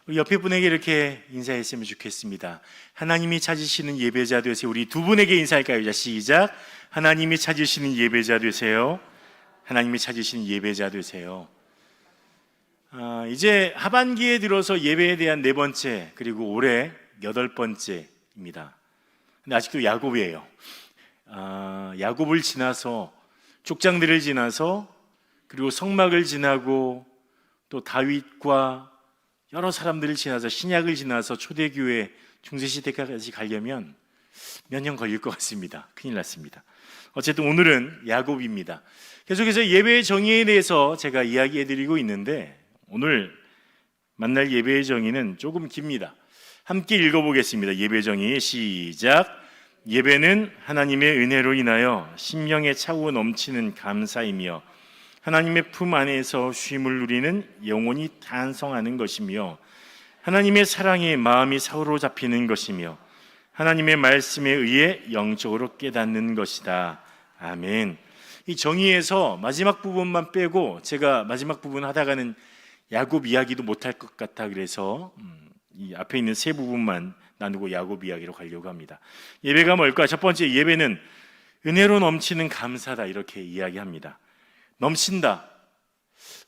우리 옆에 분에게 이렇게 인사했으면 좋겠습니다. 하나님이 찾으시는 예배자 되세요. 우리 두 분에게 인사할까요? 자, 시작. 하나님이 찾으시는 예배자 되세요. 하나님이 찾으시는 예배자 되세요. 이제 하반기에 들어서 예배에 대한 4번째, 그리고 올해 8번째입니다. 근데 아직도 야곱이에요. 야곱을 지나서, 족장들을 지나서, 그리고 성막을 지나고, 또 다윗과 여러 사람들을 지나서, 신약을 지나서 초대교회 중세시대까지 가려면 몇 년 걸릴 것 같습니다. 큰일 났습니다. 어쨌든 오늘은 야곱입니다. 계속해서 예배의 정의에 대해서 제가 이야기해드리고 있는데, 오늘 만날 예배의 정의는 조금 깁니다. 함께 읽어보겠습니다. 예배 정의 시작. 예배는 하나님의 은혜로 인하여 심령에 차고 넘치는 감사이며 하나님의 품 안에서 쉼을 누리는 영혼이 탄성하는 것이며 하나님의 사랑에 마음이 사로잡히는 것이며 하나님의 말씀에 의해 영적으로 깨닫는 것이다. 아멘. 이 정의에서 마지막 부분만 빼고, 제가 마지막 부분 하다가는 야곱 이야기도 못할 것 같아 그래서 이 앞에 있는 세 부분만 나누고 야곱 이야기로 가려고 합니다. 예배가 뭘까? 첫 번째, 예배는 은혜로 넘치는 감사다, 이렇게 이야기합니다. 넘친다.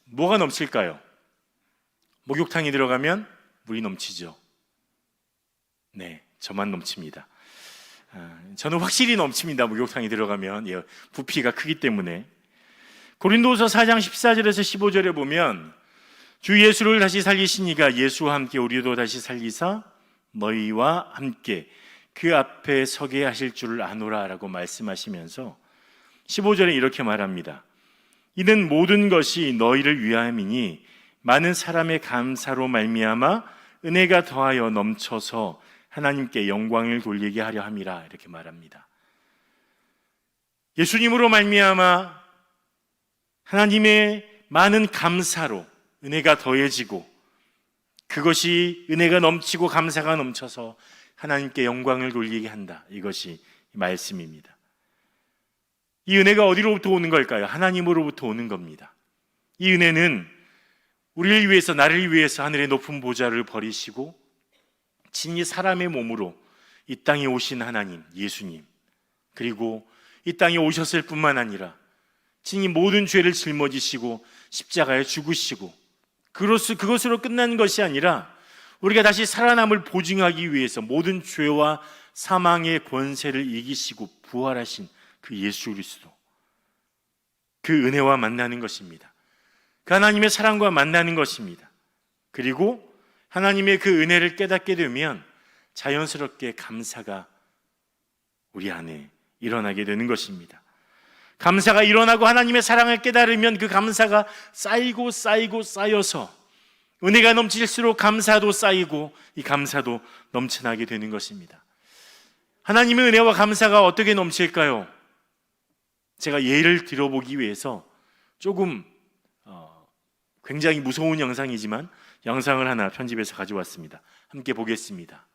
뭐가 넘칠까요? 목욕탕이 들어가면 물이 넘치죠. 네, 저만 넘칩니다. 저는 확실히 넘칩니다. 목욕탕이 들어가면. 부피가 크기 때문에. 고린도서 4장 14절에서 15절에 보면 주 예수를 다시 살리시니가 예수와 함께 우리도 다시 살리사 너희와 함께 그 앞에 서게 하실 줄을 아노라 라고 말씀하시면서 15절에 이렇게 말합니다. 이는 모든 것이 너희를 위함이니 많은 사람의 감사로 말미암아 은혜가 더하여 넘쳐서 하나님께 영광을 돌리게 하려 함이라, 이렇게 말합니다. 예수님으로 말미암아 하나님의 많은 감사로 은혜가 더해지고, 그것이 은혜가 넘치고 감사가 넘쳐서 하나님께 영광을 돌리게 한다. 이것이 말씀입니다. 이 은혜가 어디로부터 오는 걸까요? 하나님으로부터 오는 겁니다. 이 은혜는 우리를 위해서, 나를 위해서 하늘의 높은 보좌를 버리시고 친히 사람의 몸으로 이 땅에 오신 하나님, 예수님, 그리고 이 땅에 오셨을 뿐만 아니라 친히 모든 죄를 짊어지시고 십자가에 죽으시고, 그것으로 끝난 것이 아니라 우리가 다시 살아남을 보증하기 위해서 모든 죄와 사망의 권세를 이기시고 부활하신 그 예수 그리스도, 그 은혜와 만나는 것입니다. 그 하나님의 사랑과 만나는 것입니다. 그리고 하나님의 그 은혜를 깨닫게 되면 자연스럽게 감사가 우리 안에 일어나게 되는 것입니다. 감사가 일어나고 하나님의 사랑을 깨달으면 그 감사가 쌓이고 쌓여서 은혜가 넘칠수록 감사도 쌓이고 이 감사도 넘쳐나게 되는 것입니다. 하나님의 은혜와 감사가 어떻게 넘칠까요? 제가 예를 들어보기 위해서 조금 굉장히 무서운 영상이지만 영상을 하나 편집해서 가져왔습니다. 함께 보겠습니다.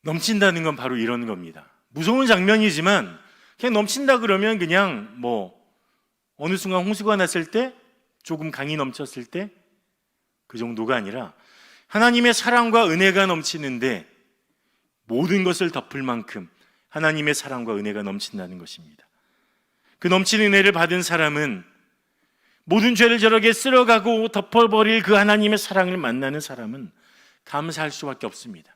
넘친다는 건 바로 이런 겁니다. 무서운 장면이지만 그냥 넘친다 그러면 그냥 어느 순간 홍수가 났을 때, 조금 강이 넘쳤을 때 그 정도가 아니라 하나님의 사랑과 은혜가 넘치는데 모든 것을 덮을 만큼 하나님의 사랑과 은혜가 넘친다는 것입니다. 그 넘치는 은혜를 받은 사람은 모든 죄를 저렇게 쓸어가고 덮어버릴 그 하나님의 사랑을 만나는 사람은 감사할 수밖에 없습니다.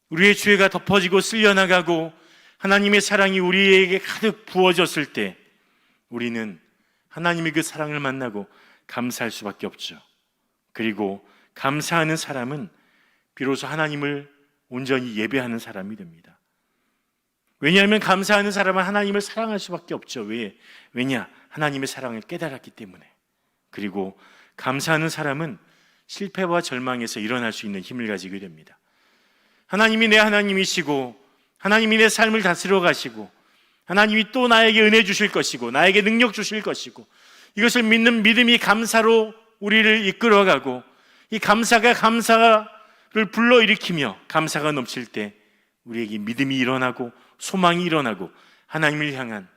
우리의 죄가 덮어지고 쓸려나가고 하나님의 사랑이 우리에게 가득 부어졌을 때 우리는 하나님의 그 사랑을 만나고 감사할 수밖에 없죠. 그리고 감사하는 사람은 비로소 하나님을 온전히 예배하는 사람이 됩니다. 왜냐하면 감사하는 사람은 하나님을 사랑할 수밖에 없죠. 왜냐? 하나님의 사랑을 깨달았기 때문에. 그리고 감사하는 사람은 실패와 절망에서 일어날 수 있는 힘을 가지게 됩니다. 하나님이 내 하나님이시고 하나님이 내 삶을 다스려 가시고 하나님이 또 나에게 은혜 주실 것이고 나에게 능력 주실 것이고 이것을 믿는 믿음이 감사로 우리를 이끌어가고 이 감사가 감사를 불러일으키며 감사가 넘칠 때 우리에게 믿음이 일어나고 소망이 일어나고 하나님을 향한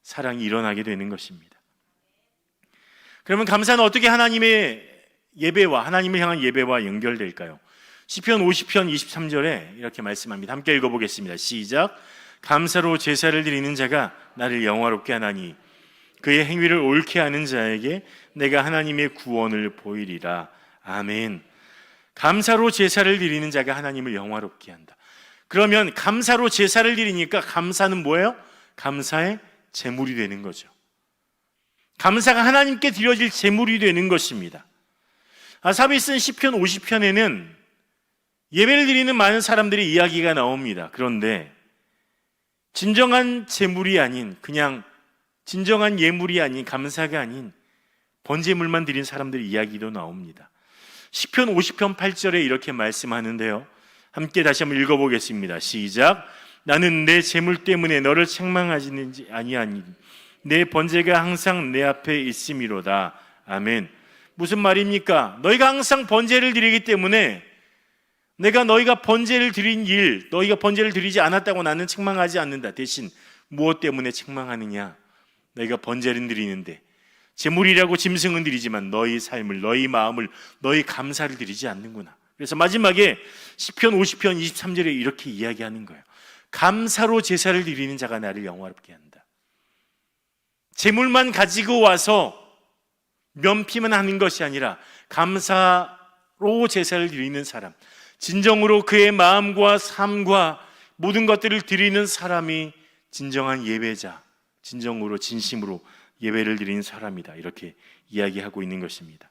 사랑이 일어나게 되는 것입니다. 그러면 감사는 어떻게 하나님의 예배와 하나님을 향한 예배와 연결될까요? 시편 50편 23절에 이렇게 말씀합니다. 함께 읽어보겠습니다. 시작. 감사로 제사를 드리는 자가 나를 영화롭게 하나니 그의 행위를 옳게 하는 자에게 내가 하나님의 구원을 보이리라. 아멘. 감사로 제사를 드리는 자가 하나님을 영화롭게 한다. 그러면 감사로 제사를 드리니까 감사는 뭐예요? 감사의 제물이 되는 거죠. 감사가 하나님께 드려질 제물이 되는 것입니다. 아삽이 쓴 시편 50편에는 예배를 드리는 많은 사람들의 이야기가 나옵니다. 그런데 진정한 제물이 아닌, 그냥 진정한 예물이 아닌, 감사가 아닌 번제물만 드린 사람들의 이야기도 나옵니다. 시편 50편 8절에 이렇게 말씀하는데요, 함께 다시 한번 읽어보겠습니다. 시작. 나는 내 제물 때문에 너를 책망하지 아니하니 내 번제가 항상 내 앞에 있음이로다. 아멘. 무슨 말입니까? 너희가 항상 번제를 드리기 때문에 내가 너희가 번제를 드린 일, 너희가 번제를 드리지 않았다고 나는 책망하지 않는다. 대신 무엇 때문에 책망하느냐? 너희가 번제를 드리는데 제물이라고 짐승은 드리지만 너희 삶을, 너희 마음을, 너희 감사를 드리지 않는구나. 그래서 마지막에 시편 50편 23절에 이렇게 이야기하는 거예요. 감사로 제사를 드리는 자가 나를 영화롭게 한다. 제물만 가지고 와서 면피만 하는 것이 아니라 감사로 제사를 드리는 사람, 진정으로 그의 마음과 삶과 모든 것들을 드리는 사람이 진정한 예배자, 진정으로 진심으로 예배를 드리는 사람이다. 이렇게 이야기하고 있는 것입니다.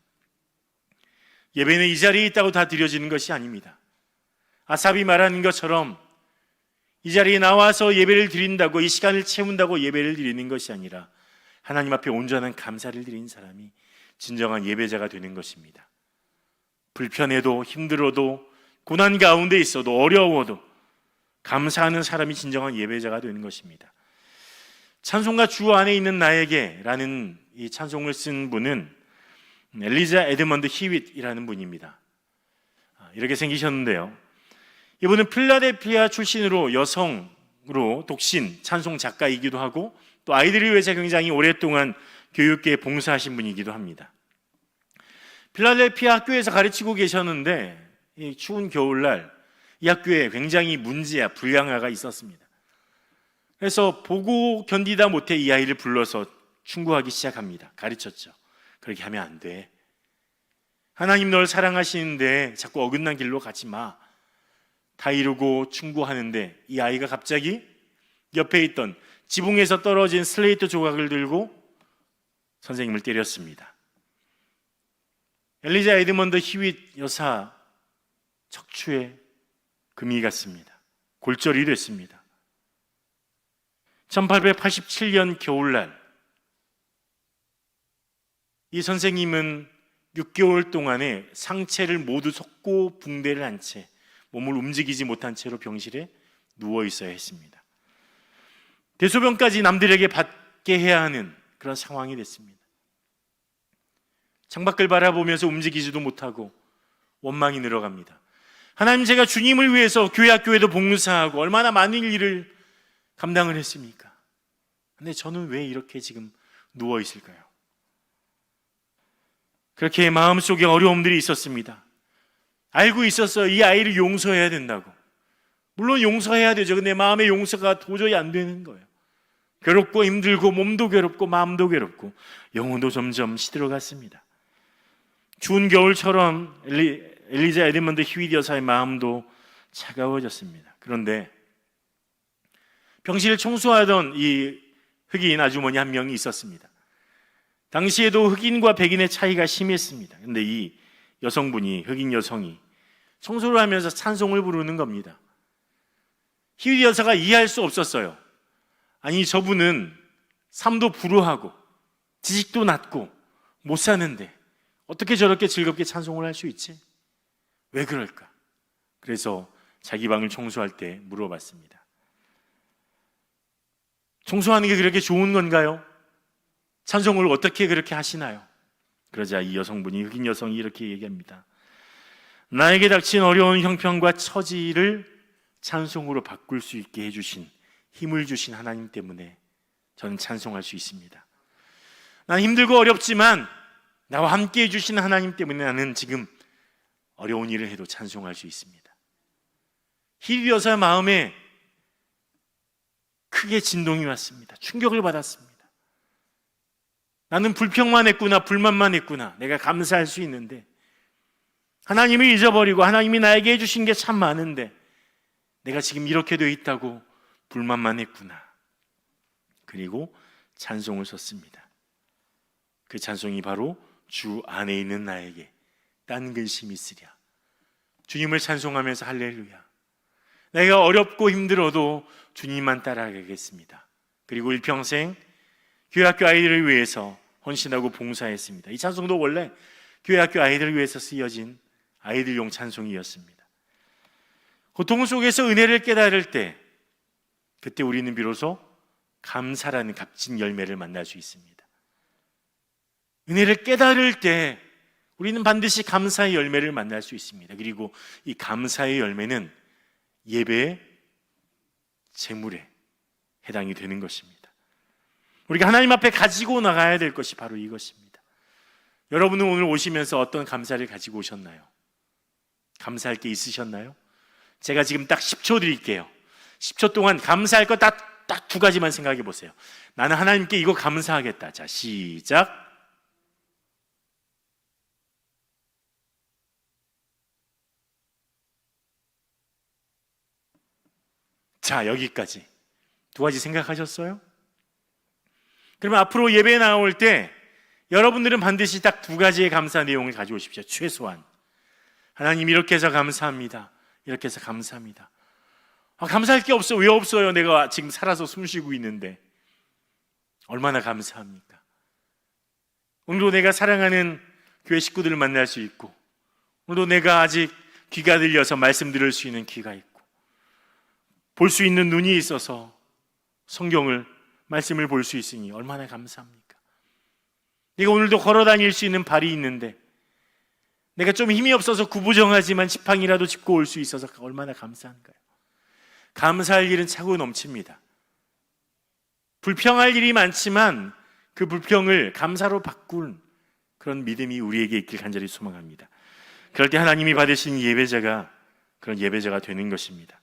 예배는 이 자리에 있다고 다 드려지는 것이 아닙니다. 아삽이 말하는 것처럼 이 자리에 나와서 예배를 드린다고, 이 시간을 채운다고 예배를 드리는 것이 아니라 하나님 앞에 온전한 감사를 드리는 사람이 진정한 예배자가 되는 것입니다. 불편해도 힘들어도 고난 가운데 있어도 어려워도 감사하는 사람이 진정한 예배자가 되는 것입니다. 찬송가 주 안에 있는 나에게 라는 이 찬송을 쓴 분은 엘리자 에드먼드 히윗이라는 분입니다. 이렇게 생기셨는데요, 이분은 필라델피아 출신으로 여성으로 독신 찬송 작가이기도 하고 또 아이들을 위해서 굉장히 오랫동안 교육계에 봉사하신 분이기도 합니다. 필라델피아 학교에서 가르치고 계셨는데 이 추운 겨울날 이 학교에 굉장히 문제야, 불량아가 있었습니다. 그래서 보고 견디다 못해 이 아이를 불러서 충고하기 시작합니다. 가르쳤죠. 그렇게 하면 안 돼. 하나님 널 사랑하시는데 자꾸 어긋난 길로 가지 마. 다 이루고 충고하는데 이 아이가 갑자기 옆에 있던 지붕에서 떨어진 슬레이트 조각을 들고 선생님을 때렸습니다. 엘리자 에드먼드 히윗 여사 척추에 금이 갔습니다. 골절이 됐습니다. 1887년 겨울날 이 선생님은 6개월 동안에 상체를 모두 솟고 붕대를 한 채, 몸을 움직이지 못한 채로 병실에 누워 있어야 했습니다. 대소변까지 남들에게 받게 해야 하는 그런 상황이 됐습니다. 창밖을 바라보면서 움직이지도 못하고 원망이 늘어갑니다. 하나님, 제가 주님을 위해서 교회 학교에도 봉사하고 얼마나 많은 일을 감당을 했습니까? 근데 저는 왜 이렇게 지금 누워 있을까요? 그렇게 마음속에 어려움들이 있었습니다. 알고 있었어요. 이 아이를 용서해야 된다고. 물론 용서해야 되죠. 근데 마음의 용서가 도저히 안 되는 거예요. 괴롭고 힘들고 몸도 괴롭고 마음도 괴롭고 영혼도 점점 시들어갔습니다. 추운 겨울처럼 엘리자 에드먼드 히윗 여사의 마음도 차가워졌습니다. 그런데 병실을 청소하던 이 흑인 아주머니 한 명이 있었습니다. 당시에도 흑인과 백인의 차이가 심했습니다. 그런데 이 여성분이, 흑인 여성이 청소를 하면서 찬송을 부르는 겁니다. 히윗 여사가 이해할 수 없었어요. 아니, 저분은 삶도 불우하고 지식도 낮고 못 사는데 어떻게 저렇게 즐겁게 찬송을 할 수 있지? 왜 그럴까? 그래서 자기 방을 청소할 때 물어봤습니다. 청소하는 게 그렇게 좋은 건가요? 찬송을 어떻게 그렇게 하시나요? 그러자 이 여성분이, 흑인 여성이 이렇게 얘기합니다. 나에게 닥친 어려운 형편과 처지를 찬송으로 바꿀 수 있게 해주신, 힘을 주신 하나님 때문에 저는 찬송할 수 있습니다. 난 힘들고 어렵지만 나와 함께 해주신 하나님 때문에 나는 지금 어려운 일을 해도 찬송할 수 있습니다. 힐 여사 마음에 크게 진동이 왔습니다. 충격을 받았습니다. 나는 불평만 했구나, 불만만 했구나. 내가 감사할 수 있는데 하나님을 잊어버리고 하나님이 나에게 해주신 게 참 많은데 내가 지금 이렇게 돼 있다고 불만만 했구나. 그리고 찬송을 썼습니다. 그 찬송이 바로 주 안에 있는 나에게 딴 근심이 있으랴. 주님을 찬송하면서 할렐루야. 내가 어렵고 힘들어도 주님만 따라가겠습니다. 그리고 일평생 교회학교 아이들을 위해서 헌신하고 봉사했습니다. 이 찬송도 원래 교회학교 아이들을 위해서 쓰여진 아이들용 찬송이었습니다. 고통 속에서 은혜를 깨달을 때, 그때 우리는 비로소 감사라는 값진 열매를 만날 수 있습니다. 은혜를 깨달을 때 우리는 반드시 감사의 열매를 만날 수 있습니다. 그리고 이 감사의 열매는 예배의 제물에 해당이 되는 것입니다. 우리가 하나님 앞에 가지고 나가야 될 것이 바로 이것입니다. 여러분은 오늘 오시면서 어떤 감사를 가지고 오셨나요? 감사할 게 있으셨나요? 제가 지금 딱 10초 드릴게요. 10초 동안 감사할 거 딱 두 가지만 생각해 보세요. 나는 하나님께 이거 감사하겠다. 자, 시작. 자, 여기까지. 두 가지 생각하셨어요? 그러면 앞으로 예배에 나올 때 여러분들은 반드시 딱 두 가지의 감사 내용을 가져오십시오. 최소한. 하나님 이렇게 해서 감사합니다. 이렇게 해서 감사합니다. 감사할 게 없어. 왜 없어요? 내가 지금 살아서 숨 쉬고 있는데. 얼마나 감사합니까? 오늘도 내가 사랑하는 교회 식구들을 만날 수 있고, 오늘도 내가 아직 귀가 들려서 말씀 들을 수 있는 귀가 있고, 볼 수 있는 눈이 있어서 성경을, 말씀을 볼 수 있으니 얼마나 감사합니까? 내가 오늘도 걸어 다닐 수 있는 발이 있는데, 내가 좀 힘이 없어서 구부정하지만 지팡이라도 짚고 올 수 있어서 얼마나 감사한가요? 감사할 일은 차고 넘칩니다. 불평할 일이 많지만 그 불평을 감사로 바꾼 그런 믿음이 우리에게 있길 간절히 소망합니다. 그럴 때 하나님이 받으신 예배자가 그런 예배자가 되는 것입니다.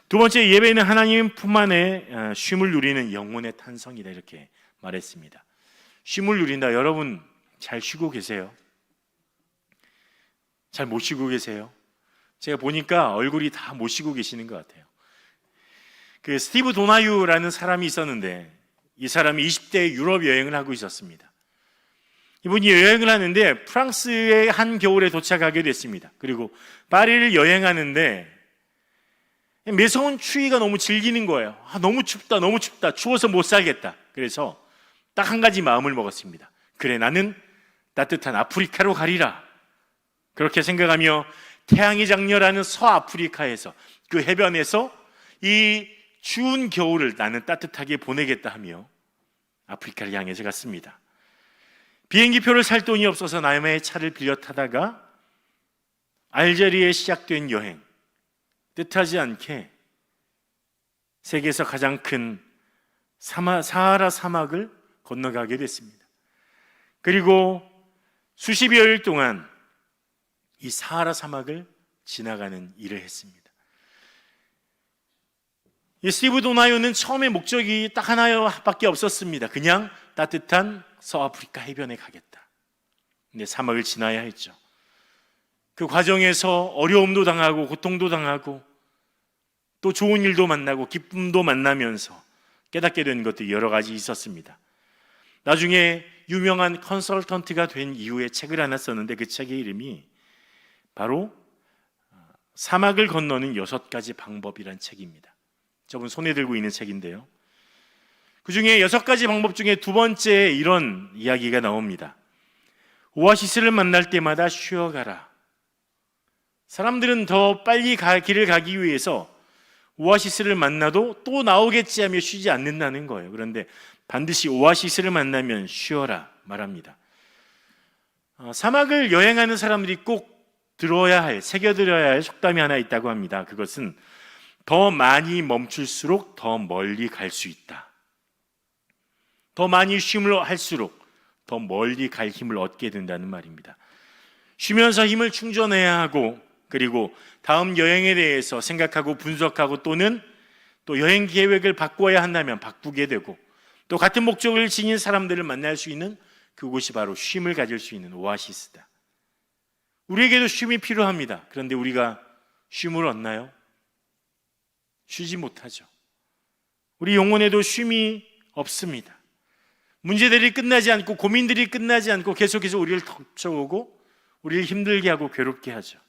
두 번째, 예배는 하나님 품 안에 쉼을 누리는 영혼의 탄성이다, 이렇게 말했습니다. 쉼을 누린다. 여러분 잘 쉬고 계세요? 잘 못 쉬고 계세요? 제가 보니까 얼굴이 다 못 쉬고 계시는 것 같아요. 그 스티브 도나유라는 사람이 있었는데, 이 사람이 20대 유럽 여행을 하고 있었습니다. 이분이 여행을 하는데 프랑스의 한 겨울에 도착하게 됐습니다. 그리고 파리를 여행하는데 매서운 추위가 너무 질기는 거예요. 너무 춥다, 너무 춥다, 추워서 못 살겠다. 그래서 딱 한 가지 마음을 먹었습니다. 그래, 나는 따뜻한 아프리카로 가리라. 그렇게 생각하며 태양이 장렬하는 서아프리카에서, 그 해변에서 이 추운 겨울을 나는 따뜻하게 보내겠다 하며 아프리카를 향해서 갔습니다. 비행기표를 살 돈이 없어서 남의 차를 빌려 타다가 알제리에 시작된 여행, 뜻하지 않게 세계에서 가장 큰 사하라 사막을 건너가게 됐습니다. 그리고 수십여일 동안 이 사하라 사막을 지나가는 일을 했습니다. 이 스티브 도나유는 처음에 목적이 딱 하나밖에 없었습니다. 그냥 따뜻한 서아프리카 해변에 가겠다. 근데 사막을 지나야 했죠. 그 과정에서 어려움도 당하고 고통도 당하고 또 좋은 일도 만나고 기쁨도 만나면서 깨닫게 된 것들이 여러 가지 있었습니다. 나중에 유명한 컨설턴트가 된 이후에 책을 하나 썼는데, 그 책의 이름이 바로 사막을 건너는 6가지 방법이란 책입니다. 저분 손에 들고 있는 책인데요, 그 중에 6가지 방법 중에 두 번째 이런 이야기가 나옵니다. 오아시스를 만날 때마다 쉬어가라. 사람들은 더 빨리 길을 가기 위해서 오아시스를 만나도 또 나오겠지 하며 쉬지 않는다는 거예요. 그런데 반드시 오아시스를 만나면 쉬어라 말합니다. 사막을 여행하는 사람들이 꼭 새겨들어야 할 속담이 하나 있다고 합니다. 그것은 더 많이 멈출수록 더 멀리 갈 수 있다. 더 많이 쉼을 할수록 더 멀리 갈 힘을 얻게 된다는 말입니다. 쉬면서 힘을 충전해야 하고, 그리고 다음 여행에 대해서 생각하고 분석하고 또는 또 여행 계획을 바꿔야 한다면 바꾸게 되고, 또 같은 목적을 지닌 사람들을 만날 수 있는 그곳이 바로 쉼을 가질 수 있는 오아시스다. 우리에게도 쉼이 필요합니다. 그런데 우리가 쉼을 얻나요? 쉬지 못하죠. 우리 영혼에도 쉼이 없습니다. 문제들이 끝나지 않고, 고민들이 끝나지 않고 계속해서 우리를 덮쳐오고 우리를 힘들게 하고 괴롭게 하죠.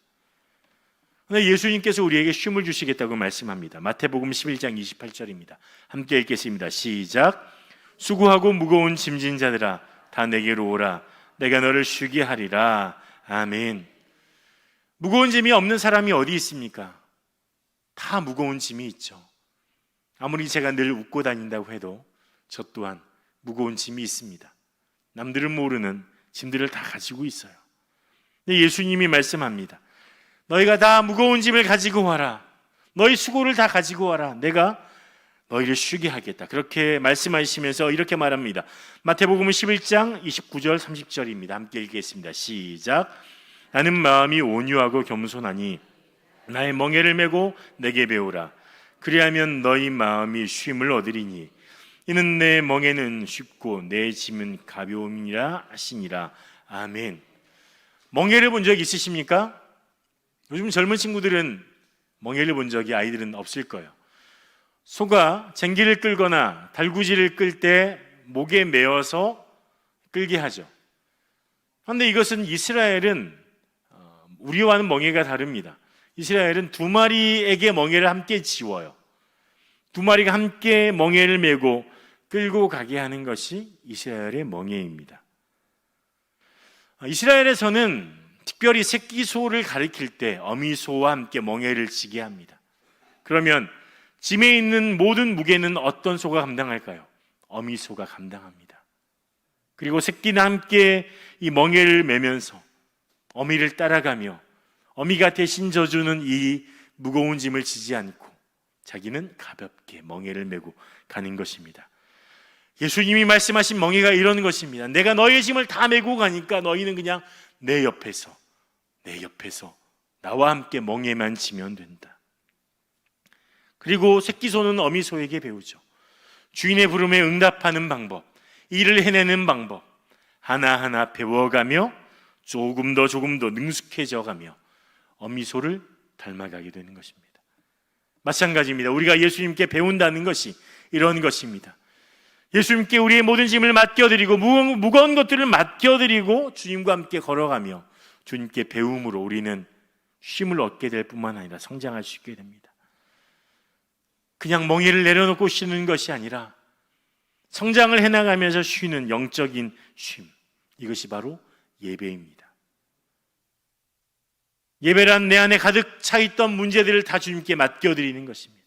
그런데 예수님께서 우리에게 쉼을 주시겠다고 말씀합니다. 마태복음 11장 28절입니다. 함께 읽겠습니다. 시작. 수고하고 무거운 짐진 자들아 다 내게로 오라. 내가 너를 쉬게 하리라. 아멘. 무거운 짐이 없는 사람이 어디 있습니까? 다 무거운 짐이 있죠. 아무리 제가 늘 웃고 다닌다고 해도 저 또한 무거운 짐이 있습니다. 남들은 모르는 짐들을 다 가지고 있어요. 근데 예수님이 말씀합니다. 너희가 다 무거운 짐을 가지고 와라. 너희 수고를 다 가지고 와라. 내가 너희를 쉬게 하겠다. 그렇게 말씀하시면서 이렇게 말합니다. 마태복음 11장 29절 30절입니다. 함께 읽겠습니다. 시작. 나는 마음이 온유하고 겸손하니 나의 멍에를 메고 내게 배우라. 그리하면 너희 마음이 쉼을 얻으리니 이는 내 멍에는 쉽고 내 짐은 가벼움이라 하시니라. 아멘. 멍에를 본 적 있으십니까? 요즘 젊은 친구들은 멍에를 본 적이, 아이들은 없을 거예요. 소가 쟁기를 끌거나 달구지를 끌 때 목에 메어서 끌게 하죠. 그런데 이것은 이스라엘은 우리와는 멍에가 다릅니다. 이스라엘은 두 마리에게 멍에를 함께 지워요. 두 마리가 함께 멍에를 메고 끌고 가게 하는 것이 이스라엘의 멍에입니다. 이스라엘에서는 특별히 새끼 소를 가리킬 때 어미소와 함께 멍에를 지게 합니다. 그러면 짐에 있는 모든 무게는 어떤 소가 감당할까요? 어미소가 감당합니다. 그리고 새끼는 함께 이 멍에를 메면서 어미를 따라가며 어미가 대신 져주는 이 무거운 짐을 지지 않고 자기는 가볍게 멍에를 메고 가는 것입니다. 예수님이 말씀하신 멍에가 이런 것입니다. 내가 너희의 짐을 다 메고 가니까 너희는 그냥 내 옆에서 나와 함께 멍에만 지면 된다. 그리고 새끼소는 어미소에게 배우죠. 주인의 부름에 응답하는 방법, 일을 해내는 방법 하나하나 배워가며 조금 더 능숙해져 가며 어미소를 닮아가게 되는 것입니다. 마찬가지입니다. 우리가 예수님께 배운다는 것이 이런 것입니다. 예수님께 우리의 모든 짐을 맡겨드리고 무거운 것들을 맡겨드리고 주님과 함께 걸어가며 주님께 배움으로 우리는 쉼을 얻게 될 뿐만 아니라 성장할 수 있게 됩니다. 그냥 멍에를 내려놓고 쉬는 것이 아니라 성장을 해나가면서 쉬는 영적인 쉼, 이것이 바로 예배입니다. 예배란 내 안에 가득 차있던 문제들을 다 주님께 맡겨드리는 것입니다.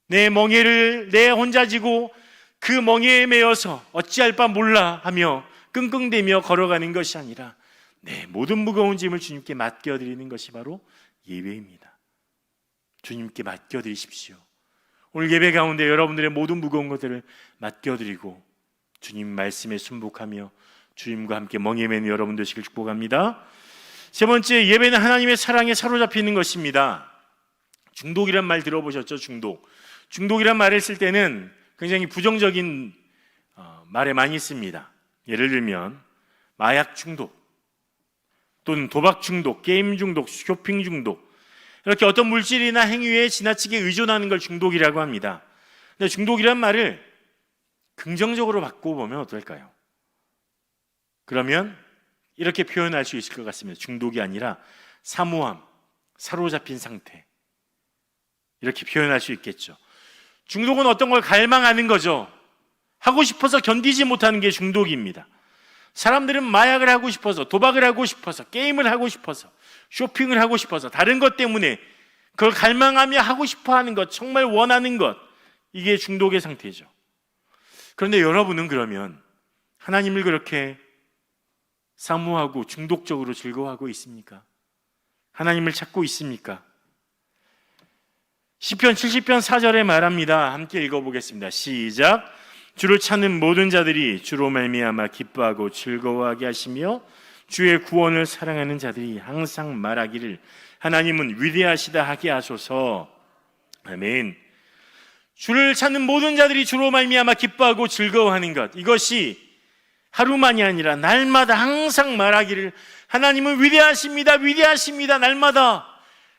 내 멍에를 내 혼자 지고 그 멍에에 매여서 어찌할 바 몰라 하며 끙끙대며 걸어가는 것이 아니라 내 모든 무거운 짐을 주님께 맡겨드리는 것이 바로 예배입니다. 주님께 맡겨드리십시오. 오늘 예배 가운데 여러분들의 모든 무거운 것들을 맡겨드리고 주님 말씀에 순복하며 주님과 함께 멍에 매는 여러분 되시길 축복합니다. 세 번째, 예배는 하나님의 사랑에 사로잡히는 것입니다. 중독이란 말 들어보셨죠? 중독이란 말을 쓸 때는 굉장히 부정적인 말에 많이 씁니다. 예를 들면 마약 중독 또는 도박 중독, 게임 중독, 쇼핑 중독, 이렇게 어떤 물질이나 행위에 지나치게 의존하는 걸 중독이라고 합니다. 근데 중독이란 말을 긍정적으로 바꿔보면 어떨까요? 그러면 이렇게 표현할 수 있을 것 같습니다. 중독이 아니라 사모함, 사로잡힌 상태, 이렇게 표현할 수 있겠죠. 중독은 어떤 걸 갈망하는 거죠. 하고 싶어서 견디지 못하는 게 중독입니다. 사람들은 마약을 하고 싶어서, 도박을 하고 싶어서, 게임을 하고 싶어서, 쇼핑을 하고 싶어서, 다른 것 때문에 그걸 갈망하며 하고 싶어 하는 것, 정말 원하는 것, 이게 중독의 상태죠. 그런데 여러분은 그러면 하나님을 그렇게 사모하고 중독적으로 즐거워하고 있습니까? 하나님을 찾고 있습니까? 시편 70편 4절에 말합니다. 함께 읽어보겠습니다. 시작. 주를 찾는 모든 자들이 주로 말미암아 기뻐하고 즐거워하게 하시며 주의 구원을 사랑하는 자들이 항상 말하기를 하나님은 위대하시다 하게 하소서. 아멘. 주를 찾는 모든 자들이 주로 말미암아 기뻐하고 즐거워하는 것, 이것이 하루만이 아니라 날마다 항상 말하기를 하나님은 위대하십니다, 위대하십니다. 날마다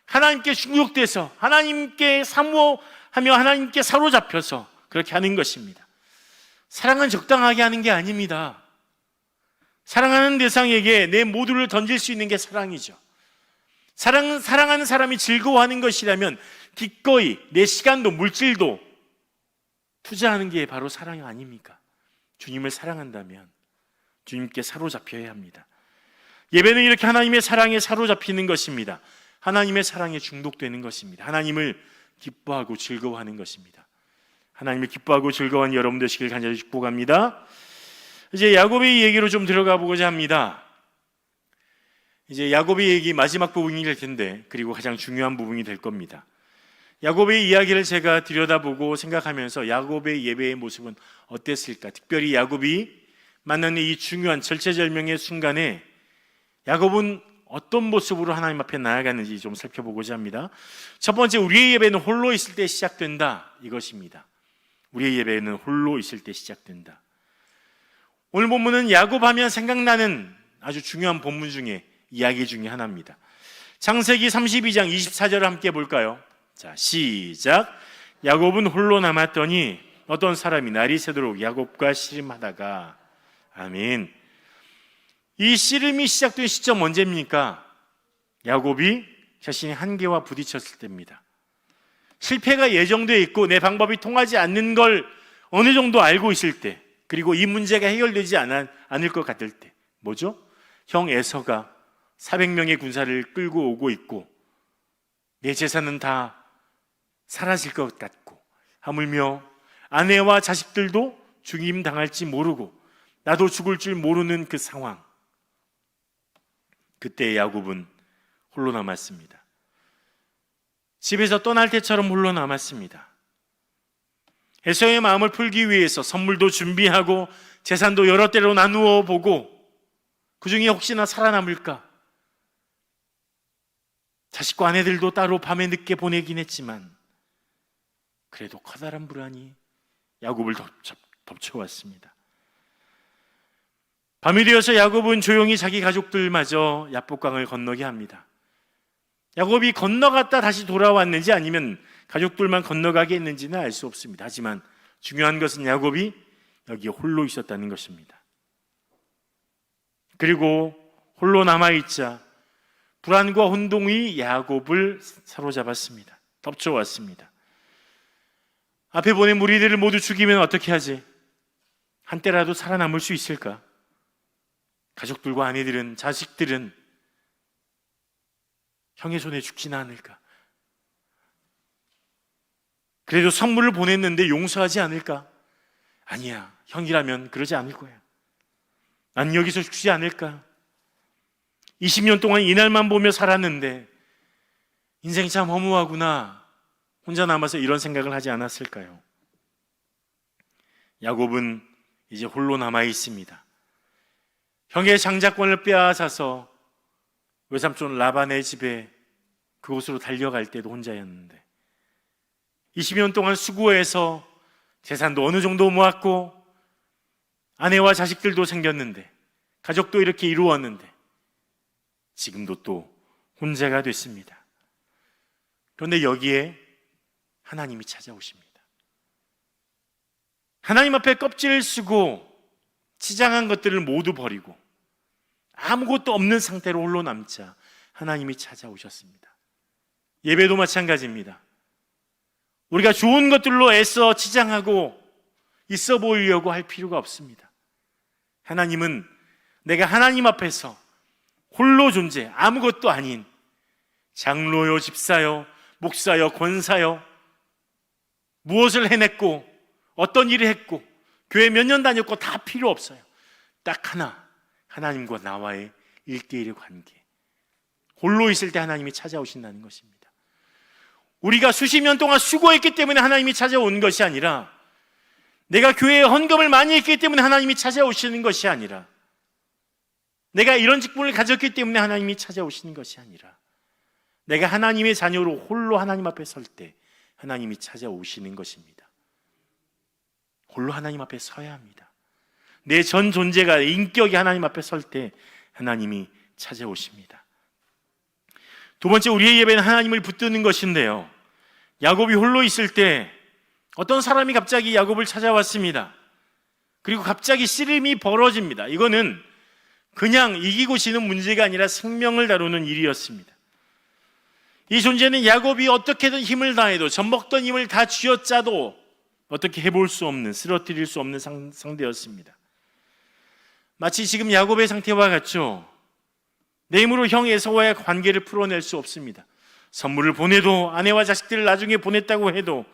하나님께 중독돼서, 하나님께 사모하며 하나님께 사로잡혀서 그렇게 하는 것입니다. 사랑은 적당하게 하는 게 아닙니다. 사랑하는 대상에게 내 모두를 던질 수 있는 게 사랑이죠. 사랑하는 사람이 즐거워하는 것이라면 기꺼이 내 시간도 물질도 투자하는 게 바로 사랑이 아닙니까? 주님을 사랑한다면 주님께 사로잡혀야 합니다. 예배는 이렇게 하나님의 사랑에 사로잡히는 것입니다. 하나님의 사랑에 중독되는 것입니다. 하나님을 기뻐하고 즐거워하는 것입니다. 하나님을 기뻐하고 즐거워하는 여러분 되시길 간절히 축복합니다. 이제 야곱의 얘기로 좀 들어가 보고자 합니다. 이제 야곱의 얘기 마지막 부분이 될 텐데, 그리고 가장 중요한 부분이 될 겁니다. 야곱의 이야기를 제가 들여다보고 생각하면서 야곱의 예배의 모습은 어땠을까? 특별히 야곱이 만나는 이 중요한 절체절명의 순간에 야곱은 어떤 모습으로 하나님 앞에 나아가는지 좀 살펴보고자 합니다. 첫 번째, 우리의 예배는 홀로 있을 때 시작된다, 이것입니다. 우리의 예배는 홀로 있을 때 시작된다. 오늘 본문은 야곱하면 생각나는 아주 중요한 본문 중에 이야기 중에 하나입니다. 창세기 32장 24절을 함께 볼까요? 자, 시작. 야곱은 홀로 남았더니 어떤 사람이 날이 새도록 야곱과 씨름하다가, 아멘. 이 씨름이 시작된 시점 언제입니까? 야곱이 자신의 한계와 부딪혔을 때입니다. 실패가 예정되어 있고 내 방법이 통하지 않는 걸 어느 정도 알고 있을 때, 그리고 이 문제가 해결되지 않을 것 같을 때, 뭐죠? 형 에서가 400명의 군사를 끌고 오고 있고 내 재산은 다 사라질 것 같고, 하물며 아내와 자식들도 죽임당할지 모르고 나도 죽을 줄 모르는 그 상황, 그때 야곱은 홀로 남았습니다. 집에서 떠날 때처럼 홀로 남았습니다. 에서의 마음을 풀기 위해서 선물도 준비하고 재산도 여러 때로 나누어 보고 그 중에 혹시나 살아남을까, 자식과 아내들도 따로 밤에 늦게 보내긴 했지만 그래도 커다란 불안이 야곱을 덮쳐왔습니다. 밤이 되어서 야곱은 조용히 자기 가족들마저 야복강을 건너게 합니다. 야곱이 건너갔다 다시 돌아왔는지 아니면 가족들만 건너가게 했는지는 알 수 없습니다. 하지만 중요한 것은 야곱이 여기에 홀로 있었다는 것입니다. 그리고 홀로 남아있자 불안과 혼동이 야곱을 사로잡았습니다. 덮쳐왔습니다. 앞에 보낸 무리들을 모두 죽이면 어떻게 하지? 한때라도 살아남을 수 있을까? 가족들과 아내들은, 자식들은 형의 손에 죽지는 않을까? 그래도 선물을 보냈는데 용서하지 않을까? 아니야, 형이라면 그러지 않을 거야. 난 여기서 죽지 않을까? 20년 동안 이날만 보며 살았는데 인생 참 허무하구나. 혼자 남아서 이런 생각을 하지 않았을까요? 야곱은 이제 홀로 남아 있습니다. 형의 장자권을 빼앗아서 외삼촌 라반의 집에 그곳으로 달려갈 때도 혼자였는데 20년 동안 수고해서 재산도 어느 정도 모았고 아내와 자식들도 생겼는데 가족도 이렇게 이루었는데 지금도 또 혼자가 됐습니다. 그런데 여기에 하나님이 찾아오십니다. 하나님 앞에 껍질을 쓰고 치장한 것들을 모두 버리고 아무것도 없는 상태로 홀로 남자 하나님이 찾아오셨습니다. 예배도 마찬가지입니다. 우리가 좋은 것들로 애써 치장하고 있어 보이려고 할 필요가 없습니다. 하나님은 내가 하나님 앞에서 홀로 존재, 아무것도 아닌 장로요, 집사요, 목사요, 권사요, 무엇을 해냈고 어떤 일을 했고 교회 몇 년 다녔고 다 필요 없어요. 딱 하나, 하나님과 나와의 1대1의 관계. 홀로 있을 때 하나님이 찾아오신다는 것입니다. 우리가 수십 년 동안 수고했기 때문에 하나님이 찾아온 것이 아니라, 내가 교회에 헌금을 많이 했기 때문에 하나님이 찾아오시는 것이 아니라, 내가 이런 직분을 가졌기 때문에 하나님이 찾아오시는 것이 아니라, 내가 하나님의 자녀로 홀로 하나님 앞에 설 때 하나님이 찾아오시는 것입니다. 홀로 하나님 앞에 서야 합니다. 내 전 존재가, 인격이 하나님 앞에 설 때 하나님이 찾아오십니다. 두 번째, 우리의 예배는 하나님을 붙드는 것인데요, 야곱이 홀로 있을 때 어떤 사람이 갑자기 야곱을 찾아왔습니다. 그리고 갑자기 씨름이 벌어집니다. 이거는 그냥 이기고 지는 문제가 아니라 생명을 다루는 일이었습니다. 이 존재는 야곱이 어떻게든 힘을 다해도, 젖먹던 힘을 다 쥐어짜도 어떻게 해볼 수 없는, 쓰러뜨릴 수 없는 상대였습니다. 마치 지금 야곱의 상태와 같죠. 내 힘으로 형 에서와의 관계를 풀어낼 수 없습니다. 선물을 보내도, 아내와 자식들을 나중에 보냈다고 해도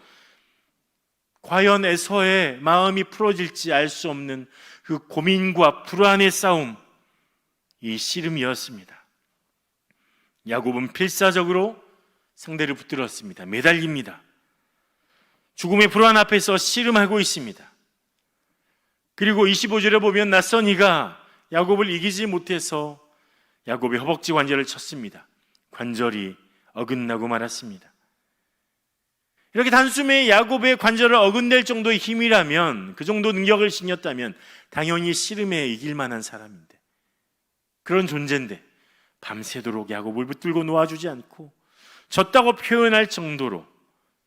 과연 에서의 마음이 풀어질지 알 수 없는 그 고민과 불안의 싸움, 이 씨름이었습니다. 야곱은 필사적으로 상대를 붙들었습니다. 매달립니다. 죽음의 불안 앞에서 씨름하고 있습니다. 그리고 25절에 보면 낯선 이가 야곱을 이기지 못해서 야곱의 허벅지 관절을 쳤습니다. 관절이 어긋나고 말았습니다. 이렇게 단숨에 야곱의 관절을 어긋낼 정도의 힘이라면, 그 정도 능력을 지녔다면 당연히 씨름에 이길 만한 사람인데, 그런 존재인데 밤새도록 야곱을 붙들고 놓아주지 않고 졌다고 표현할 정도로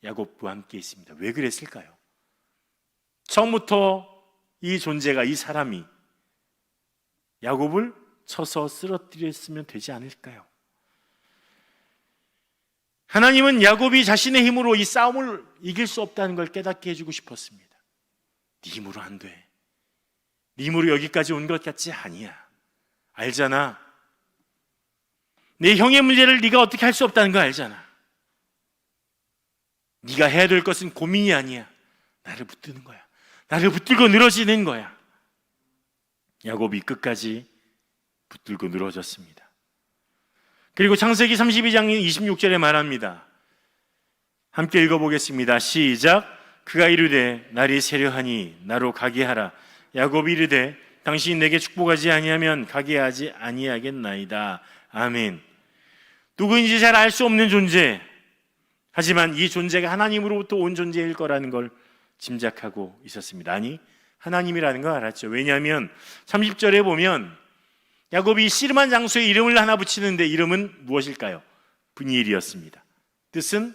야곱과 함께 있습니다. 왜 그랬을까요? 처음부터 이 존재가, 이 사람이 야곱을 쳐서 쓰러뜨렸으면 되지 않을까요? 하나님은 야곱이 자신의 힘으로 이 싸움을 이길 수 없다는 걸 깨닫게 해주고 싶었습니다. 네 힘으로 안 돼. 네 힘으로 여기까지 온 것 같지 아니야. 알잖아. 내 형의 문제를 네가 어떻게 할 수 없다는 거 알잖아. 네가 해야 될 것은 고민이 아니야. 나를 붙드는 거야. 나를 붙들고 늘어지는 거야. 야곱이 끝까지 붙들고 늘어졌습니다. 그리고 창세기 32장 26절에 말합니다. 함께 읽어보겠습니다. 시작. 그가 이르되 날이 세려하니 나로 가게 하라. 야곱이 이르되 당신이 내게 축복하지 아니하면 가게 하지 아니하겠나이다. 아멘. 누구인지 잘 알 수 없는 존재, 하지만 이 존재가 하나님으로부터 온 존재일 거라는 걸 짐작하고 있었습니다. 아니, 하나님이라는 걸 알았죠. 왜냐하면 30절에 보면 야곱이 씨름한 장소에 이름을 하나 붙이는데 이름은 무엇일까요? 브니엘이었습니다. 뜻은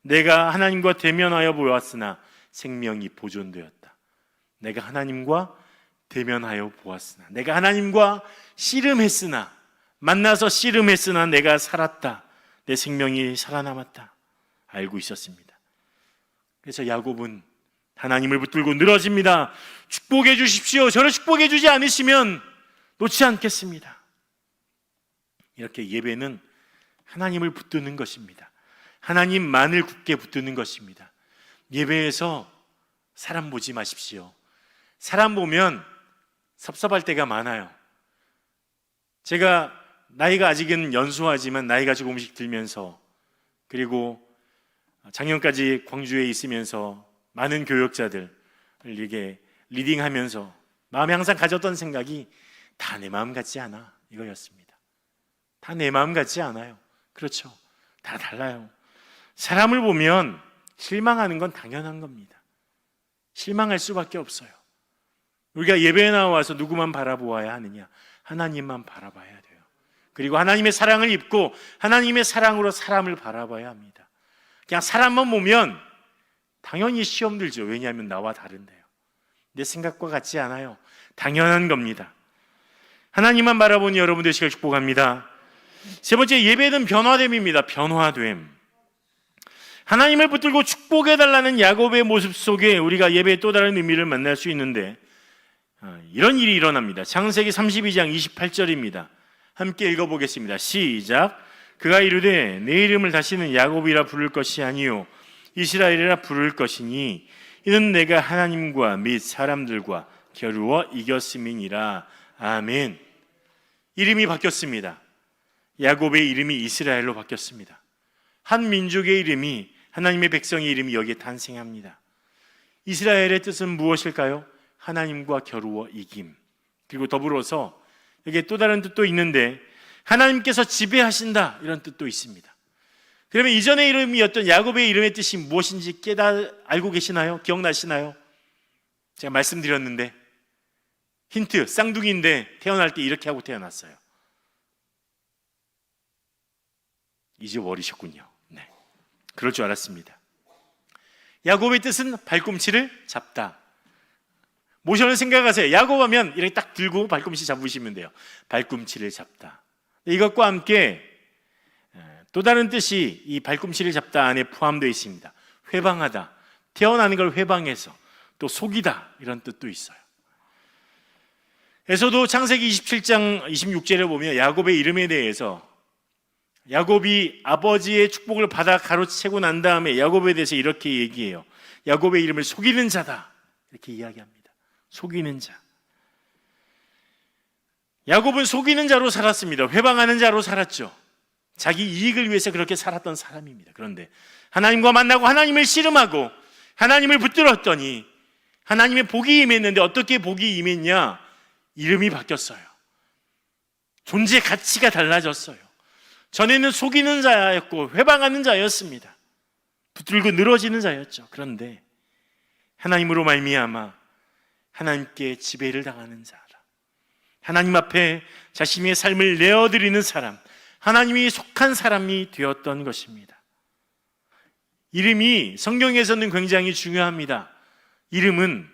내가 하나님과 대면하여 보았으나 생명이 보존되었다. 내가 하나님과 대면하여 보았으나, 내가 하나님과 씨름했으나, 만나서 씨름했으나 내가 살았다. 내 생명이 살아남았다. 알고 있었습니다. 그래서 야곱은 하나님을 붙들고 늘어집니다. 축복해 주십시오. 저를 축복해 주지 않으시면 놓지 않겠습니다. 이렇게 예배는 하나님을 붙드는 것입니다. 하나님만을 굳게 붙드는 것입니다. 예배에서 사람 보지 마십시오. 사람 보면 섭섭할 때가 많아요. 제가 나이가 아직은 연소하지만 나이가 조금씩 들면서, 그리고 작년까지 광주에 있으면서 많은 교역자들을 이렇게 리딩하면서 마음에 항상 가졌던 생각이 다 내 마음 같지 않아, 이거였습니다. 다 내 마음 같지 않아요. 그렇죠. 다 달라요. 사람을 보면 실망하는 건 당연한 겁니다. 실망할 수밖에 없어요. 우리가 예배에 나와서 누구만 바라보아야 하느냐? 하나님만 바라봐야 돼요. 그리고 하나님의 사랑을 입고 하나님의 사랑으로 사람을 바라봐야 합니다. 그냥 사람만 보면 당연히 시험 들죠. 왜냐하면 나와 다른데요. 내 생각과 같지 않아요. 당연한 겁니다. 하나님만 바라보니 여러분 되시길 축복합니다. 세 번째, 예배는 변화됨입니다. 변화됨. 하나님을 붙들고 축복해달라는 야곱의 모습 속에 우리가 예배의 또 다른 의미를 만날 수 있는데, 이런 일이 일어납니다. 창세기 32장 28절입니다. 함께 읽어보겠습니다. 시작. 그가 이르되 내 이름을 다시는 야곱이라 부를 것이 아니요 이스라엘이라 부를 것이니 이는 내가 하나님과 및 사람들과 겨루어 이겼음이니라. 아멘. 이름이 바뀌었습니다. 야곱의 이름이 이스라엘로 바뀌었습니다. 한 민족의 이름이, 하나님의 백성의 이름이 여기에 탄생합니다. 이스라엘의 뜻은 무엇일까요? 하나님과 겨루어 이김. 그리고 더불어서 여기에 또 다른 뜻도 있는데 하나님께서 지배하신다, 이런 뜻도 있습니다. 그러면 이전의 이름이었던 야곱의 이름의 뜻이 무엇인지 알고 계시나요? 기억나시나요? 제가 말씀드렸는데 힌트, 쌍둥이인데 태어날 때 이렇게 하고 태어났어요. 잊어버리셨군요. 네, 그럴 줄 알았습니다. 야곱의 뜻은 발꿈치를 잡다. 모션을 생각하세요. 야곱하면 이렇게 딱 들고 발꿈치 잡으시면 돼요. 발꿈치를 잡다. 이것과 함께 또 다른 뜻이 이 발꿈치를 잡다 안에 포함되어 있습니다. 회방하다, 태어나는 걸 회방해서 또 속이다, 이런 뜻도 있어요. 에서도 창세기 27장 26절에 보면 야곱의 이름에 대해서, 야곱이 아버지의 축복을 받아 가로채고 난 다음에 야곱에 대해서 이렇게 얘기해요. 야곱의 이름을 속이는 자다, 이렇게 이야기합니다. 속이는 자. 야곱은 속이는 자로 살았습니다. 회방하는 자로 살았죠. 자기 이익을 위해서 그렇게 살았던 사람입니다. 그런데 하나님과 만나고 하나님을 씨름하고 하나님을 붙들었더니 하나님의 복이 임했는데 어떻게 복이 임했냐? 이름이 바뀌었어요. 존재 가치가 달라졌어요. 전에는 속이는 자였고 회방하는 자였습니다. 붙들고 늘어지는 자였죠. 그런데 하나님으로 말미암아 하나님께 지배를 당하는 자라, 하나님 앞에 자신의 삶을 내어드리는 사람, 하나님이 속한 사람이 되었던 것입니다. 이름이 성경에서는 굉장히 중요합니다. 이름은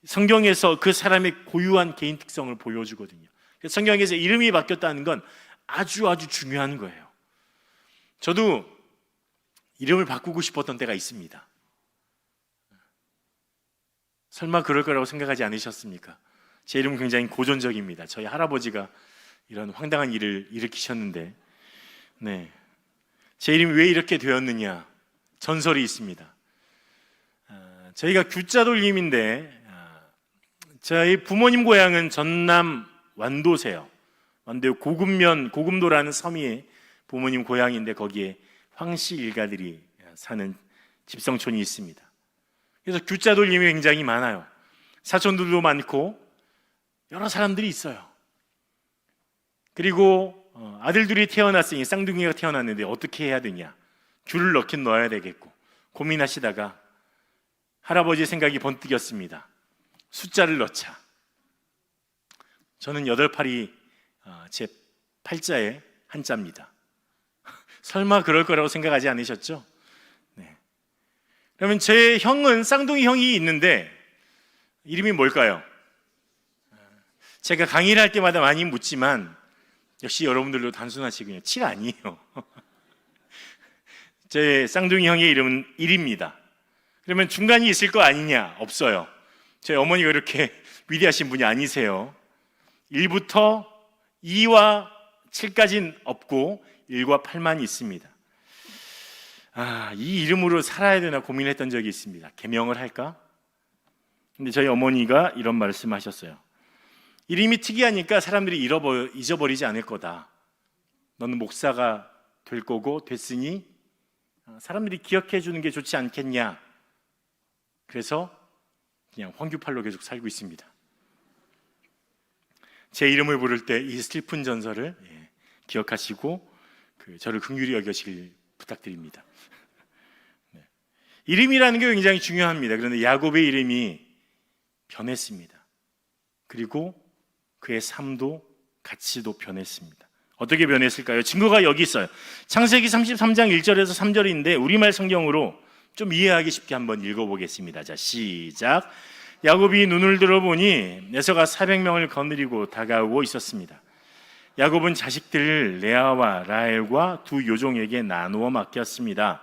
성경에서 그 사람의 고유한 개인 특성을 보여주거든요. 성경에서 이름이 바뀌었다는 건 아주 중요한 거예요. 저도 이름을 바꾸고 싶었던 때가 있습니다. 설마 그럴 거라고 생각하지 않으셨습니까? 제 이름은 굉장히 고전적입니다. 저희 할아버지가 이런 황당한 일을 일으키셨는데, 네, 제 이름이 왜 이렇게 되었느냐, 전설이 있습니다. 저희가 규자돌림인데 저희 부모님 고향은 전남 완도세요. 완도 고금도라는 섬이 부모님 고향인데 거기에 황씨 일가들이 사는 집성촌이 있습니다. 그래서 규자돌림이 굉장히 많아요. 사촌들도 많고 여러 사람들이 있어요. 그리고 아들들이 태어났으니 쌍둥이가 태어났는데 어떻게 해야 되냐, 귤을 넣긴 넣어야 되겠고 고민하시다가 할아버지 생각이 번뜩였습니다. 숫자를 넣자. 저는 8팔이 제 팔자의 한자입니다. 설마 그럴 거라고 생각하지 않으셨죠? 네. 그러면 제 형은 쌍둥이 형이 있는데 이름이 뭘까요? 제가 강의를 할 때마다 많이 묻지만 역시 여러분들도 단순하시군요. 7 아니에요. 제 쌍둥이 형의 이름은 1입니다. 그러면 중간이 있을 거 아니냐? 없어요. 저희 어머니가 그렇게 위대하신 분이 아니세요. 1부터 2와 7까지는 없고 1과 8만 있습니다. 이 이름으로 살아야 되나 고민했던 적이 있습니다. 개명을 할까? 근데 저희 어머니가 이런 말씀하셨어요. 이름이 특이하니까 사람들이 잊어버리지 않을 거다. 너는 목사가 될 거고 됐으니 사람들이 기억해 주는 게 좋지 않겠냐. 그래서 그냥 황규팔로 계속 살고 있습니다. 제 이름을 부를 때 이 슬픈 전설을 기억하시고 저를 긍휼히 여겨시길 부탁드립니다. 네. 이름이라는 게 굉장히 중요합니다. 그런데 야곱의 이름이 변했습니다. 그리고 그의 삶도 가치도 변했습니다. 어떻게 변했을까요? 증거가 여기 있어요. 창세기 33장 1절에서 3절인데 우리말 성경으로 좀 이해하기 쉽게 한번 읽어보겠습니다. 자, 시작. 야곱이 눈을 들어보니 에서가 400명을 거느리고 다가오고 있었습니다. 야곱은 자식들을 레아와 라헬과 두 요종에게 나누어 맡겼습니다.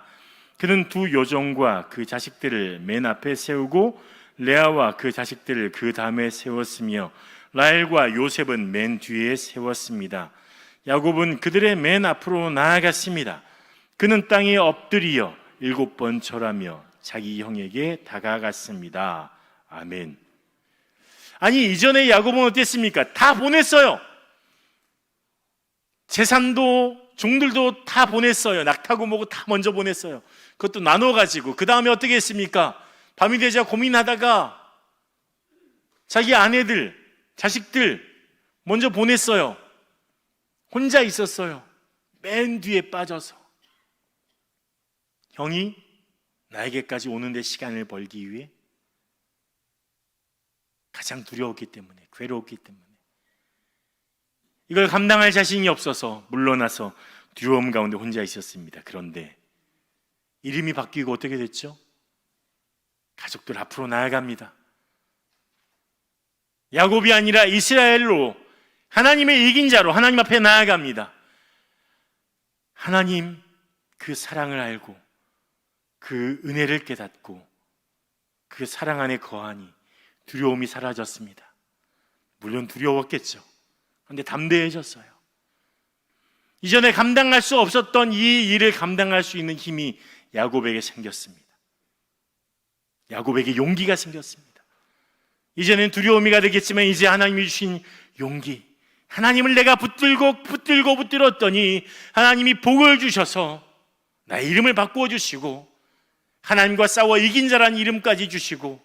그는 두 요종과 그 자식들을 맨 앞에 세우고 레아와 그 자식들을 그 다음에 세웠으며 라헬과 요셉은 맨 뒤에 세웠습니다. 야곱은 그들의 맨 앞으로 나아갔습니다. 그는 땅에 엎드리어 7번 절하며 자기 형에게 다가갔습니다. 아멘. 아니, 이전에 야곱은 어땠습니까? 다 보냈어요. 재산도 종들도 다 보냈어요. 낙타고 뭐고 다 먼저 보냈어요. 그것도 나눠가지고 그 다음에 어떻게 했습니까? 밤이 되자 고민하다가 자기 아내들, 자식들 먼저 보냈어요. 혼자 있었어요. 맨 뒤에 빠져서. 형이 나에게까지 오는데 시간을 벌기 위해 가장 두려웠기 때문에, 괴로웠기 때문에 이걸 감당할 자신이 없어서 물러나서 두려움 가운데 혼자 있었습니다. 그런데 이름이 바뀌고 어떻게 됐죠? 가족들 앞으로 나아갑니다. 야곱이 아니라 이스라엘로, 하나님의 이긴 자로 하나님 앞에 나아갑니다. 하나님 그 사랑을 알고 그 은혜를 깨닫고 그 사랑 안에 거하니 두려움이 사라졌습니다. 물론 두려웠겠죠. 그런데 담대해졌어요. 이전에 감당할 수 없었던 이 일을 감당할 수 있는 힘이 야곱에게 생겼습니다. 야곱에게 용기가 생겼습니다. 이제는 두려움이 가득했지만 이제 하나님이 주신 용기, 하나님을 내가 붙들었더니 하나님이 복을 주셔서 나의 이름을 바꾸어 주시고 하나님과 싸워 이긴 자라는 이름까지 주시고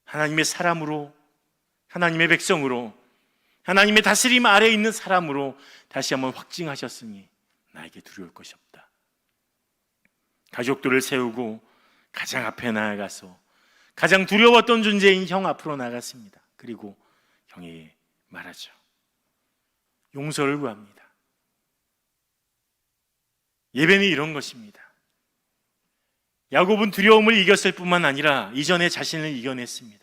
하나님의 사람으로, 하나님의 백성으로, 하나님의 다스림 아래에 있는 사람으로 다시 한번 확증하셨으니 나에게 두려울 것이 없다. 가족들을 세우고 가장 앞에 나아가서 가장 두려웠던 존재인 형 앞으로 나갔습니다. 그리고 형에게 말하죠. 용서를 구합니다. 예배는 이런 것입니다. 야곱은 두려움을 이겼을 뿐만 아니라 이전에 자신을 이겨냈습니다.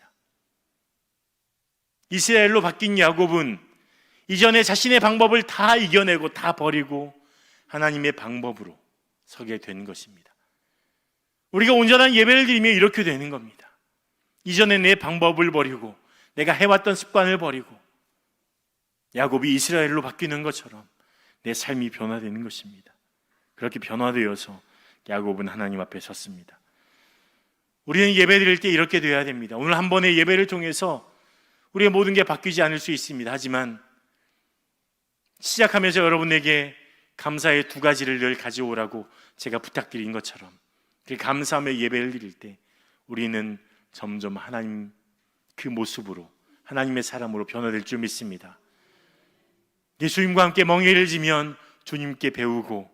이스라엘로 바뀐 야곱은 이전에 자신의 방법을 다 이겨내고 다 버리고 하나님의 방법으로 서게 된 것입니다. 우리가 온전한 예배를 드리면 이렇게 되는 겁니다. 이전에 내 방법을 버리고 내가 해왔던 습관을 버리고 야곱이 이스라엘로 바뀌는 것처럼 내 삶이 변화되는 것입니다. 그렇게 변화되어서 야곱은 하나님 앞에 섰습니다. 우리는 예배 드릴 때 이렇게 되어야 됩니다. 오늘 한 번의 예배를 통해서 우리의 모든 게 바뀌지 않을 수 있습니다. 하지만 시작하면서 여러분에게 감사의 2가지를 늘 가져오라고 제가 부탁드린 것처럼 그 감사하며 예배를 드릴 때 우리는 점점 하나님 그 모습으로, 하나님의 사람으로 변화될 줄 믿습니다. 예수님과 함께 멍에를 지면 주님께 배우고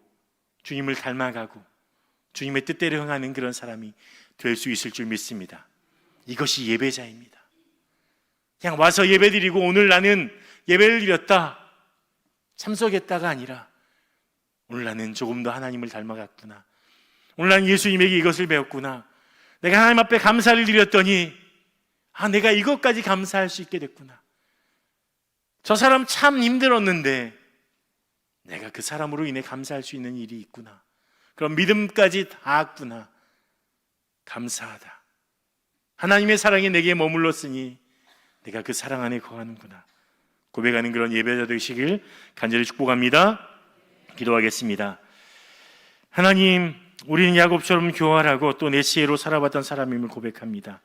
주님을 닮아가고 주님의 뜻대로 행하는 그런 사람이 될 수 있을 줄 믿습니다. 이것이 예배자입니다. 그냥 와서 예배드리고 오늘 나는 예배를 드렸다, 참석했다가 아니라 오늘 나는 조금 더 하나님을 닮아갔구나, 오늘 나는 예수님에게 이것을 배웠구나, 내가 하나님 앞에 감사를 드렸더니 내가 이것까지 감사할 수 있게 됐구나, 저 사람 참 힘들었는데 내가 그 사람으로 인해 감사할 수 있는 일이 있구나, 그런 믿음까지 닿았구나, 감사하다, 하나님의 사랑이 내게 머물렀으니 내가 그 사랑 안에 거하는구나 고백하는 그런 예배자 되시길 간절히 축복합니다. 기도하겠습니다. 하나님, 우리는 야곱처럼 교활하고 또 내 지혜로 살아왔던 사람임을 고백합니다.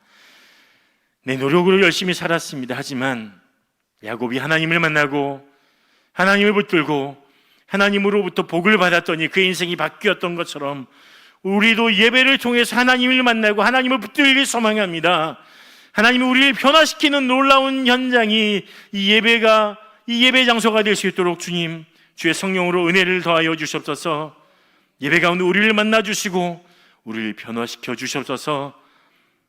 내 노력으로 열심히 살았습니다. 하지만 야곱이 하나님을 만나고 하나님을 붙들고 하나님으로부터 복을 받았더니 그 인생이 바뀌었던 것처럼 우리도 예배를 통해서 하나님을 만나고 하나님을 붙들길 소망합니다. 하나님이 우리를 변화시키는 놀라운 현장이 이 예배 장소가 될 수 있도록 주님, 주의 성령으로 은혜를 더하여 주시옵소서. 예배 가운데 우리를 만나 주시고 우리를 변화시켜 주시옵소서.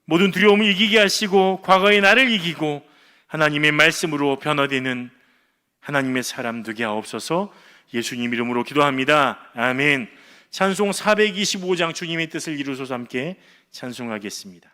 모든 두려움을 이기게 하시고 과거의 나를 이기고 하나님의 말씀으로 변화되는 하나님의 사람 되게 하옵소서. 예수님 이름으로 기도합니다. 아멘. 찬송 425장 주님의 뜻을 이루소서 함께 찬송하겠습니다.